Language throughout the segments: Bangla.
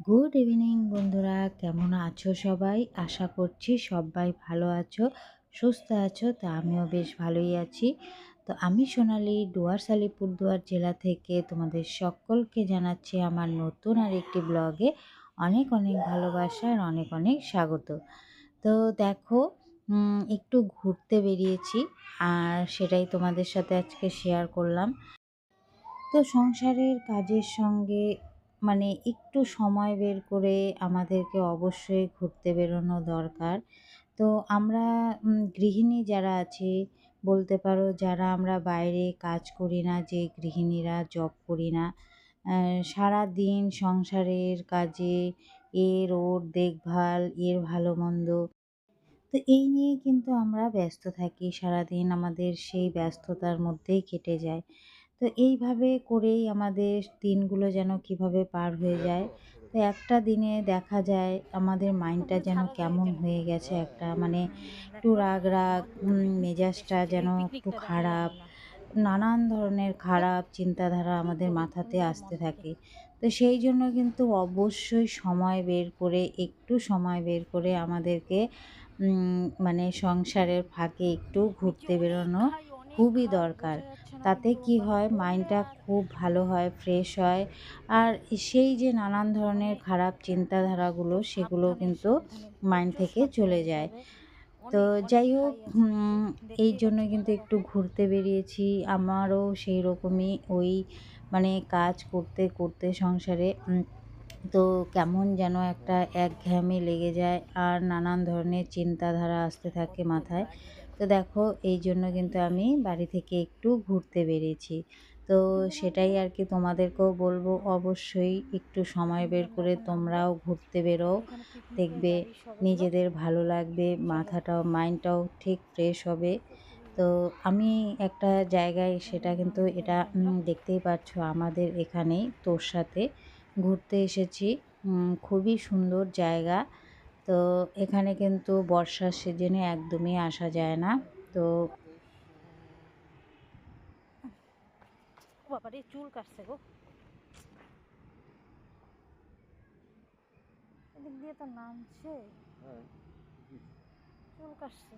গুড ইভিনিং বন্ধুরা, কেমন আছো সবাই? আশা করছি সবাই ভালো আছো, সুস্থ আছো। তো আমিও বেশ ভালোই আছি। তো আমি সোনালি ডুয়ার্স আলিপুরদুয়ার জেলা থেকে তোমাদের সকলকে জানাচ্ছি আমার নতুন আর একটি ব্লগে অনেক অনেক ভালোবাসা আর অনেক অনেক স্বাগত। তো দেখো, একটু ঘুরতে বেরিয়েছি আর সেটাই তোমাদের সাথে আজকে শেয়ার করলাম। তো সংসারের কাজের সঙ্গে একটু সময় বের করে আমাদেরকে অবশ্যই ঘুরতে বেরোনো দরকার। তো আমরা গৃহিণী যারা আছি, বলতে পারো যারা আমরা বাইরে কাজ করি না, যে গৃহিণীরা জব করি না, সারাদিন সংসারের কাজে এর ওর দেখভাল, এর ভালো মন্দ, তো এই নিয়ে কিন্তু আমরা ব্যস্ত থাকি। সারাদিন আমাদের সেই ব্যস্ততার মধ্যেই কেটে যায়। তো এইভাবে করেই আমাদের দিনগুলো যেন কিভাবে পার হয়ে যায়। তো একটা দিনে দেখা যায় আমাদের মাইন্ডটা যেন কেমন হয়ে গেছে, একটা একটু রাগ রাগ, মেজাজটা যেন একটু খারাপ, নানান ধরনের খারাপ চিন্তাধারা আমাদের মাথাতে আসতে থাকে। তো সেই জন্য কিন্তু অবশ্যই সময় বের করে, একটু সময় বের করে আমাদেরকে সংসারের ফাঁকে একটু ঘুরতে বেরোনো খুবই দরকার। তাতে কি হয়, মাইন্ডটা খুব ভালো হয়, ফ্রেশ হয়। আর সেই যে নানান ধরনের খারাপ চিন্তাধারাগুলো, সেগুলো কিন্তু মাইন্ড থেকে চলে যায়। তো যাই হোক, এই জন্যই কিন্তু একটু ঘুরতে বেরিয়েছি। আমারও সেই রকমই কাজ করতে করতে সংসারে তো কেমন যেন একটা একঘেয়েমি লেগে যায় আর নানান ধরনের চিন্তাধারা আসতে থাকে মাথায়। তো দেখো, এই জন্য কিন্তু আমি বাড়ি থেকে একটু ঘুরতে বেরিয়েছি। তো সেটাই আর কি তোমাদেরকেও বলবো, অবশ্যই একটু সময় বের করে তোমরাও ঘুরতে বেরো। দেখবে নিজেদের ভালো লাগবে, মাথাটাও মাইন্ডটাও ঠিক ফ্রেশ হবে। তো আমি একটা জায়গায়, সেটা কিন্তু এটা দেখতেই পাচ্ছ আমাদের এখানেই তোরসাতে ঘুরতে এসেছি। খুবই সুন্দর জায়গা। তো এখানে কিন্তু বর্ষার সিজনে একদমই আসা যায় না। তো বাবারে চুল কাটছে গো, এদিক দিয়ে তো নামছে। চুল কাটছে।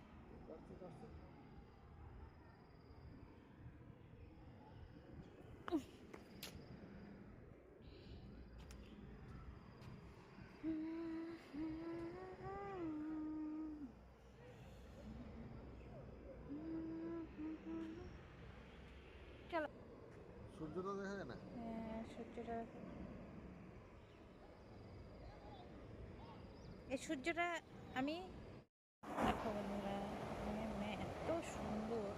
চলো, সূর্যটা দেখা যায় না। সূর্যটা, এই সূর্যটা আমি, দেখো বন্ধুরা, এত সুন্দর।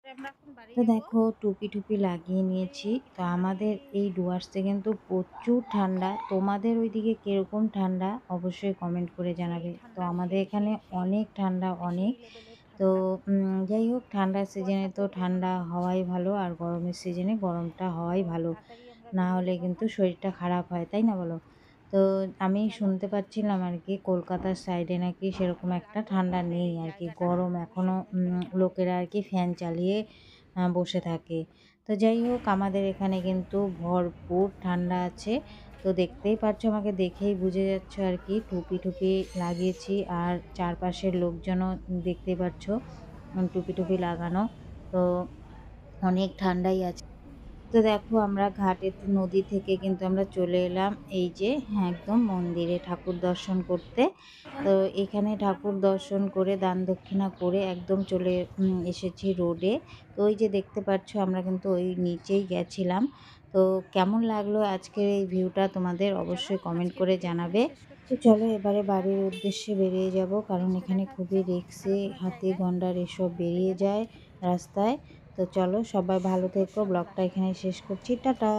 আমরা এখন বাড়ি তো যাব। দেখো, টুপি টুপি লাগিয়ে নিয়েছি। তো আমাদের এই ডুয়ার্সে কিন্তু প্রচুর ঠান্ডা। তোমাদের ওইদিকে কীরকম ঠান্ডা অবশ্যই কমেন্ট করে সেই জানাবে। তো ঠান্ডা, আমাদের সেই এখানে সেই সেই অনেক ঠান্ডা, অনেক। সেই লেভেলের তো ঠান্ডা। যাই হোক, ঠান্ডার সিজনে কুয়াশা তো পড়বে ঠান্ডা মনে হওয়াই ভালো, আর গরমের সিজনে গরমটা তো হওয়াই ভালো। তাড়াতাড়ি আমরা না বেরিয়ে হলে যাবো কিন্তু এখন। শরীরটা খারাপ হয়, তাই না বলো? তো আমি চলো, শুনতে পাচ্ছিলাম আর কি, কলকাতার সাইডে নাকি সেরকম আমাদের একটা লাগবে ঠান্ডা আমাদের নেই এই আর কি, জায়গাটা, গরম এখনও। অবশ্যই কমেন্ট করে জানাবে। লোকেরা আর কি ফ্যান চালিয়ে বসে থাকে। তো যাই হোক, আমাদের এখানে কিন্তু ভরপুর ঠান্ডা আছে। তো দেখতেই পাচ্ছ, আমাকে দেখেই বুঝে যাচ্ছ আর কি, টুপি টুপি লাগিয়েছি। আর চারপাশের লোকজনও দেখতেই পাচ্ছ টুপি টুপি লাগানো। তো অনেক ঠান্ডাই আছে। তো দেখো আমরা ঘাটের নদী থেকে কিন্তু আমরা চলে এলাম এই যে একদম মন্দিরে ঠাকুর দর্শন করতে। তো এখানে ঠাকুর দর্শন করে দান দক্ষিণা করে একদম চলে এসেছি রোডে। তো ওই যে দেখতে পাচ্ছ আমরা কিন্তু ওই নিচেই গেছিলাম। তো কেমন লাগলো আজকের এই ভিউটা তোমাদের অবশ্যই কমেন্ট করে জানাবে। তো চলো এবারে বাড়ির উদ্দেশ্যে বেরিয়ে যাব, কারণ এখানে খুবই রিস্কি, হাতি গন্ডার এসব বেরিয়ে যায় রাস্তায়। তো চলো সবাই ভালো থেকো, ব্লগটা এখানে শেষ করছি, টাটা।